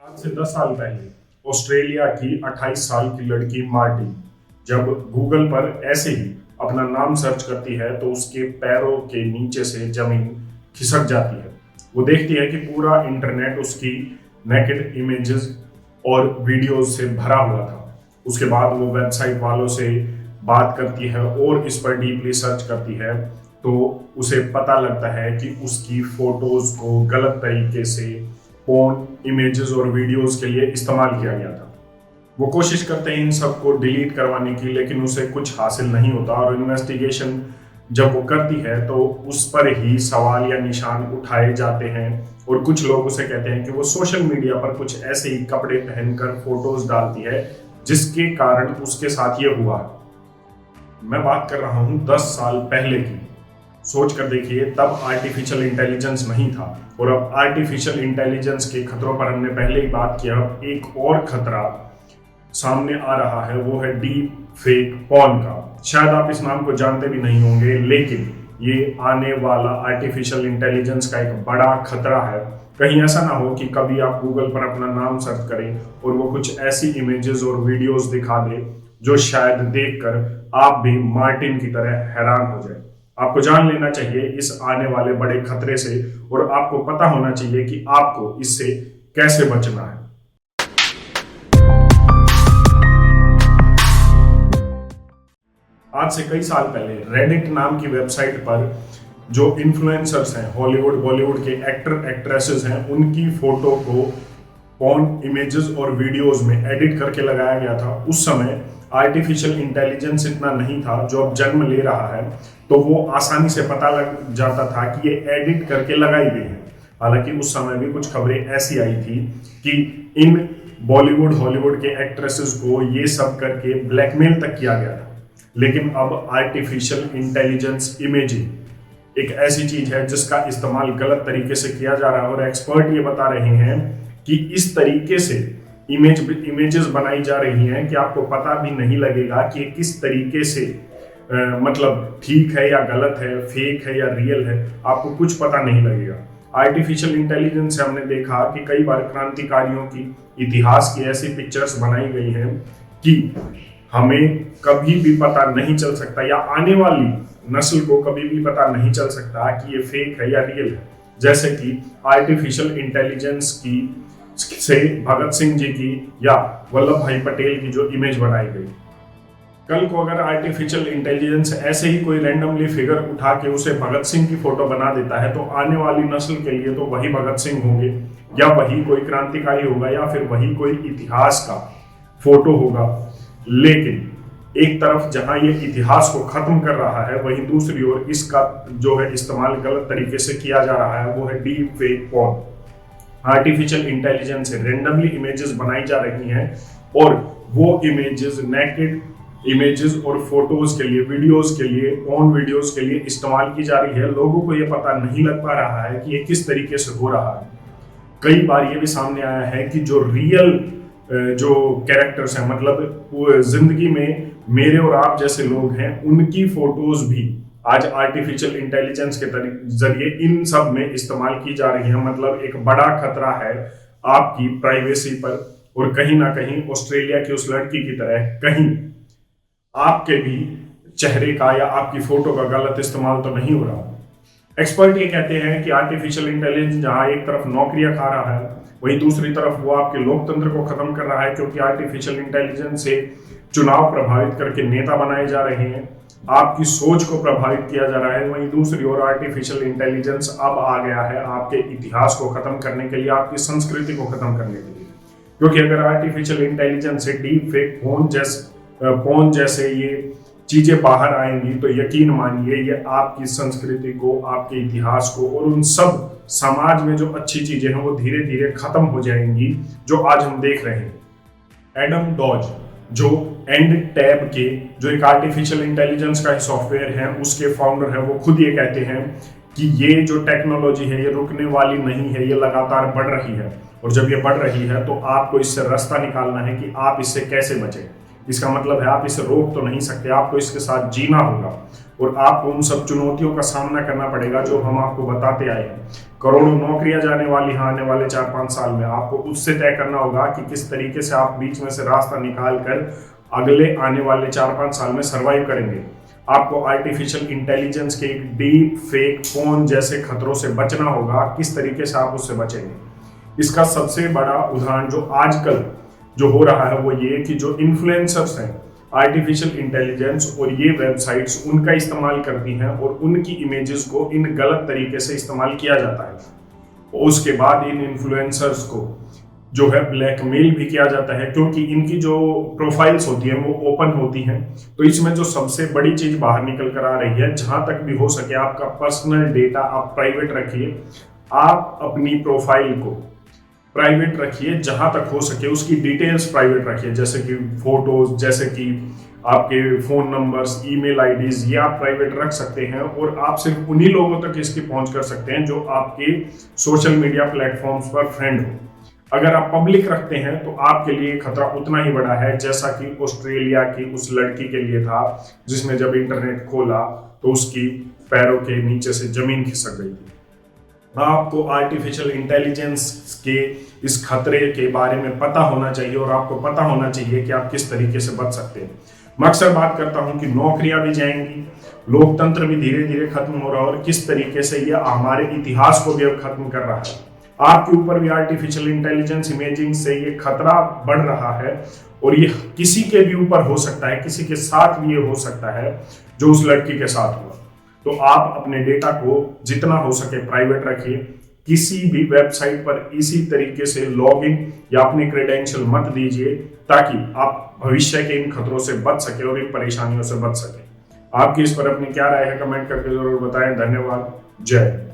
आज से 10 साल पहले ऑस्ट्रेलिया की 28 साल की लड़की मार्टी जब गूगल पर ऐसे ही अपना नाम सर्च करती है तो उसके पैरों के नीचे से जमीन खिसक जाती है। वो देखती है कि पूरा इंटरनेट उसकी नेकेड इमेजेस और वीडियोस से भरा हुआ था। उसके बाद वो वेबसाइट वालों से बात करती है और इस पर डीपली सर्च करती है तो उसे पता लगता है कि उसकी फोटोज को गलत तरीके से फोन इमेजेस और वीडियोस के लिए इस्तेमाल किया गया था। वो कोशिश करते हैं इन सब को डिलीट करवाने की, लेकिन उसे कुछ हासिल नहीं होता और इन्वेस्टिगेशन जब वो करती है तो उस पर ही सवाल या निशान उठाए जाते हैं और कुछ लोग उसे कहते हैं कि वो सोशल मीडिया पर कुछ ऐसे ही कपड़े पहनकर फोटोज डालती है जिसके कारण उसके साथ ये हुआ। मैं बात कर रहा हूँ 10 साल पहले की। सोच कर देखिए, तब आर्टिफिशियल इंटेलिजेंस नहीं था और अब आर्टिफिशियल इंटेलिजेंस के खतरों पर हमने पहले ही बात किया। अब एक और खतरा सामने आ रहा है, वो है डीप फेक पॉर्न का। शायद आप इस नाम को जानते भी नहीं होंगे, लेकिन ये आने वाला आर्टिफिशियल इंटेलिजेंस का एक बड़ा खतरा है। कहीं ऐसा ना हो कि कभी आप गूगल पर अपना नाम सर्च करें और वो कुछ ऐसी इमेजेस और वीडियोस दिखा दे जो शायद देखकर आप भी मार्टिन की तरह हैरान हो जाए। आपको जान लेना चाहिए इस आने वाले बड़े खतरे से और आपको पता होना चाहिए कि आपको इससे कैसे बचना है। आज से कई साल पहले रेडिट नाम की वेबसाइट पर जो इन्फ्लुएंसर्स हैं, हॉलीवुड बॉलीवुड के एक्टर एक्ट्रेसेस हैं, उनकी फोटो को पॉर्न इमेजेस और वीडियोस में एडिट करके लगाया गया था। उस समय आर्टिफिशियल इंटेलिजेंस इतना नहीं था जो अब जन्म ले रहा है, तो वो आसानी से पता लग जाता था कि ये एडिट करके लगाई गई है। हालांकि उस समय भी कुछ खबरें ऐसी आई थी कि इन बॉलीवुड हॉलीवुड के एक्ट्रेसेस को ये सब करके ब्लैकमेल तक किया गया था। लेकिन अब आर्टिफिशियल इंटेलिजेंस इमेजिंग एक ऐसी चीज है जिसका इस्तेमाल गलत तरीके से किया जा रहा है और एक्सपर्ट ये बता रहे हैं कि इस तरीके से इमेजेस बनाई जा रही हैं कि आपको पता भी नहीं लगेगा कि किस तरीके से मतलब ठीक है या गलत है, फेक है या रियल है, आपको कुछ पता नहीं लगेगा। आर्टिफिशियल इंटेलिजेंस से हमने देखा कि कई बार क्रांतिकारियों की इतिहास की ऐसी पिक्चर्स बनाई गई हैं कि हमें कभी भी पता नहीं चल सकता या आने वाली नस्ल को कभी भी पता नहीं चल सकता कि ये फेक है या रियल है। जैसे कि आर्टिफिशियल इंटेलिजेंस की से भगत सिंह जी की या वल्लभ भाई पटेल की जो इमेज बनाई गई। कल को अगर आर्टिफिशियल इंटेलिजेंस ऐसे ही कोई रैंडमली फिगर उठा के उसे भगत सिंह की फोटो बना देता है तो आने वाली नस्ल के लिए तो वही भगत सिंह होंगे या वही कोई क्रांतिकारी होगा या फिर वही कोई इतिहास का फोटो होगा। लेकिन एक तरफ जहां ये इतिहास को खत्म कर रहा है, वहीं दूसरी ओर इसका जो है इस्तेमाल गलत तरीके से किया जा रहा है, वो है deep fake porn. Artificial intelligence से रेंडमली इमेजेस बनाई जा रही हैं और वो इमेजेस नेकेड इमेजेस और फोटोज के लिए, वीडियोस के लिए, पॉर्न वीडियोस के लिए इस्तेमाल की जा रही है। लोगों को ये पता नहीं लग पा रहा है कि ये किस तरीके से हो रहा है। कई बार ये भी सामने आया है कि जो रियल जो कैरेक्टर्स हैं, मतलब जिंदगी में मेरे और आप जैसे लोग हैं, उनकी फोटोज भी आज आर्टिफिशियल इंटेलिजेंस के जरिए इन सब में इस्तेमाल की जा रही है। मतलब एक बड़ा खतरा है आपकी प्राइवेसी पर और कहीं ना कहीं ऑस्ट्रेलिया की उस लड़की की तरह कहीं आपके भी चेहरे का या आपकी फोटो का गलत इस्तेमाल तो नहीं हो रहा। एक्सपर्ट ये कहते हैं कि आर्टिफिशियल इंटेलिजेंस जहां एक तरफ नौकरियां खा रहा है, वहीं दूसरी तरफ वो आपके लोकतंत्र को खत्म कर रहा है, क्योंकि आर्टिफिशियल इंटेलिजेंस से चुनाव प्रभावित करके नेता बनाए जा रहे हैं, आपकी सोच को प्रभावित किया जा रहा है। वहीं दूसरी ओर आर्टिफिशियल इंटेलिजेंस अब आ गया है आपके इतिहास को खत्म करने के लिए, आपकी संस्कृति को खत्म करने के लिए। क्योंकि अगर आर्टिफिशियल इंटेलिजेंस से डीप फेक फोन जैसे ये चीजें बाहर आएंगी तो यकीन मानिए ये आपकी संस्कृति को, आपके इतिहास को और उन सब समाज में जो अच्छी चीजें हैं वो धीरे धीरे खत्म हो जाएंगी जो आज हम देख रहे हैं। एडम डॉज जो एंड टैब के जो एक आर्टिफिशियल इंटेलिजेंस का सॉफ्टवेयर है उसके फाउंडर है, वो खुद ये कहते हैं कि ये जो टेक्नोलॉजी है ये रुकने वाली नहीं है, ये लगातार बढ़ रही है और जब ये बढ़ रही है तो आपको इससे रास्ता निकालना है कि आप इससे कैसे बचें। इसका मतलब है आप इसे रोक तो नहीं सकते, आपको इसके साथ जीना होगा। और आपको उन सब चुनौतियों का सामना करना पड़ेगा जो हम आपको बताते आए हैं। करोड़ों नौकरियां जाने वाली हैं आने वाले 4-5 साल में, आपको उससे तय करना होगा कि किस तरीके से आप बीच में से रास्ता निकाल कर अगले आने वाले 4-5 साल में सर्वाइव करेंगे। आपको आर्टिफिशियल इंटेलिजेंस के एक डीप फेक फोन जैसे खतरों से बचना होगा, किस तरीके से आप उससे बचेंगे। इसका सबसे बड़ा उदाहरण जो आजकल जो हो रहा है वो ये कि जो इन्फ्लुएंसर्स हैं आर्टिफिशियल इंटेलिजेंस और ये वेबसाइट्स उनका इस्तेमाल करती हैं और उनकी इमेजेस को इन गलत तरीके से इस्तेमाल किया जाता है। उसके बाद इन इन्फ्लुएंसर्स को जो है ब्लैकमेल भी किया जाता है, क्योंकि इनकी जो प्रोफाइल्स होती हैं वो ओपन होती हैं। तो इसमें जो सबसे बड़ी चीज बाहर निकल कर आ रही है, जहां तक भी हो सके आपका पर्सनल डेटा आप प्राइवेट रखिए, आप अपनी प्रोफाइल को प्राइवेट रखिए, जहां तक हो सके उसकी डिटेल्स प्राइवेट रखिए, जैसे कि फोटोज, जैसे कि आपके फोन नंबर्स, ईमेल आईडीज, ये आप प्राइवेट रख सकते हैं और आप सिर्फ उन्हीं लोगों तक इसकी पहुंच कर सकते हैं जो आपके सोशल मीडिया प्लेटफॉर्म्स पर फ्रेंड हो। अगर आप पब्लिक रखते हैं तो आपके लिए खतरा उतना ही बड़ा है जैसा कि ऑस्ट्रेलिया की उस लड़की के लिए था जिसने जब इंटरनेट खोला तो उसकी पैरों के नीचे से जमीन खिसक गई थी। आपको आर्टिफिशियल इंटेलिजेंस के इस खतरे के बारे में पता होना चाहिए और आपको पता होना चाहिए कि आप किस तरीके से बच सकते हैं। मैं अक्सर बात करता हूं कि नौकरियां भी जाएंगी, लोकतंत्र भी धीरे धीरे खत्म हो रहा है और किस तरीके से यह हमारे इतिहास को भी अब खत्म कर रहा है। आपके ऊपर भी आर्टिफिशियल इंटेलिजेंस इमेजिंग से ये खतरा बढ़ रहा है और ये किसी के भी ऊपर हो सकता है, किसी के साथ भी ये हो सकता है जो उस लड़की के साथ हुआ। तो आप अपने डेटा को जितना हो सके प्राइवेट रखिए, किसी भी वेबसाइट पर इसी तरीके से लॉगिन या अपने क्रेडेंशियल मत दीजिए ताकि आप भविष्य के इन खतरों से बच सके और इन परेशानियों से बच सके। आपकी इस पर अपनी क्या राय है कमेंट करके जरूर बताएं। धन्यवाद। जय हिंद।